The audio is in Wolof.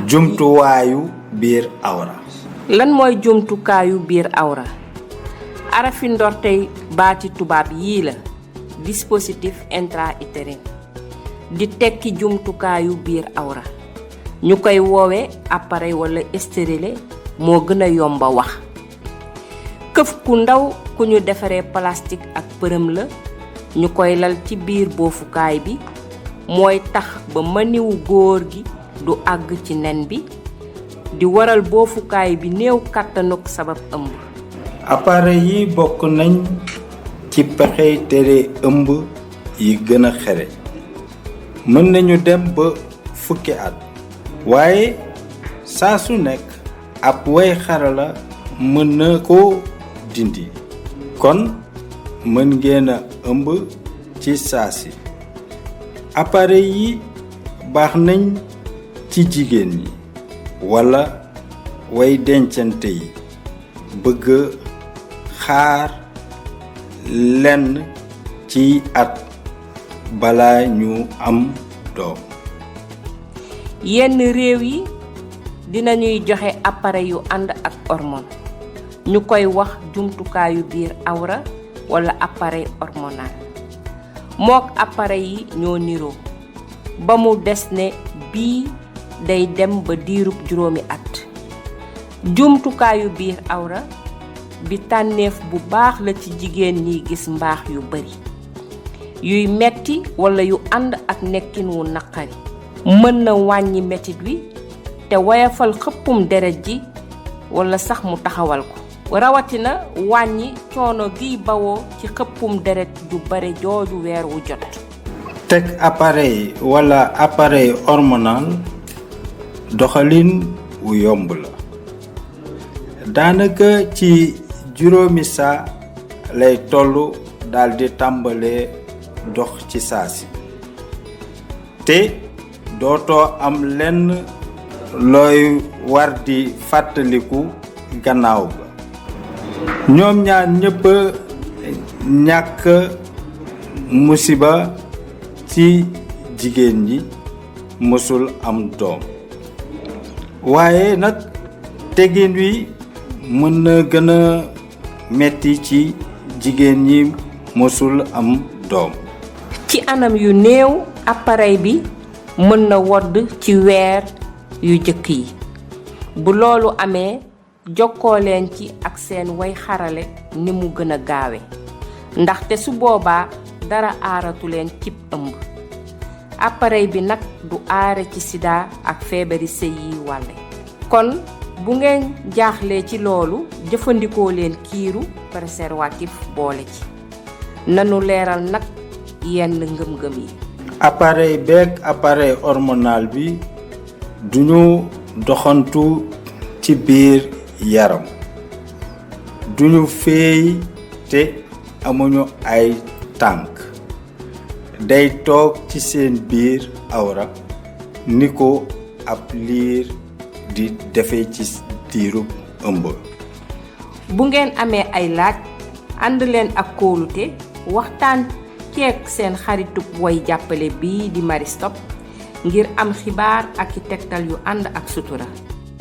jumtuwaayu biir awra. lan mooy jumtukaayu biir awra? arafi ndortey baati tubaab yii la: dispositif intra-utérin, di tekki jumtukaayu biir awra. ñu koy woowe appareil wala stérile moo gën a yomba wax. këf ku ndaw ku ñu defaree plastique ak përëm la, ñu koy lal ci biir boofukaay bi, mooy tax ba maniwu góor gi du àgg ci nen bi, di waral boofukaay bi néew kàttanuk sabab ëmb. appareil yi bokk nañ ci pexey tere ëmb yi gën a xere. mën nañu dem ba fukki at, waaye saa su nekk ab way xarala mën na ko dindi. kon mën ngeen a ëmb ci saasi. appareil yi baax nañ ci jigéen ñi walla way dencante yi bëgg xaar lenn ci at bala ñu am doom. yenn réew yi dinañuy joxe appareil yu ànd ak hormone, ñu koy wax jumtukaayu biir awra wala appareil hormonal. mook appareil yi ñoo niroo, ba mu des ne bii day dem ba diirub 5 at. jumtukaayu biir awra bi tànneef bu baax la ci jigéen ñi gis mbaax yu bari, yuy metti wala yu ànd ak nekkin wu naqari. mën na wàññi metit wi te woyafal xëppum deret ji wala sax mu taxawal ko, rawatina wàññi coono giy bawoo ci xëppum deret ju bare jooju weer wu jot. teg appareil wala appareil hormonal doxalin wu yomb la. daanaka ci 5 saa lay tollu daldi tàmbalee dox ci saasi, te dootoo am lenn looy war di fàttaliku gannaaw ba. ñoom ñaar ñëpp ñàkk musiba ci jigéen ñi mësul am doom, waaye nag tegin wi mën na gën a metti ci jigéen ñi mësul am doom. ci anam yu néew appareil bi mën na wodd ci weer yu jëkk yi. bu loolu amee, jokkoo leen ci ak seen way xarale ni mu gën a gaawe, ndaxte su boobaa dara aaratu leen cib ëmb. appareil bi nag du aare ci sida ak feebari sëy yi wàlle. kon bu ngeen jaaxlee ci loolu, jëfandikoo leen kiiru préservatif boole ci. nanu leeral nag yenn ngëm-ngëm yi. appareil beeg appareil hormonal bi duñu doxantu ci biir yaram, duñu feey te amuñu ay tànk. day toog ci seen biir awra ni ko ab liir di defee ci diirub ëmb. bu ngeen amee ay laaj, ànd leen ak kóolute waxtaan ceeg seen xaritub way jàppale bii di Marie Stopes ngir am xibaar ak i tegtal yu ànd ak sutura.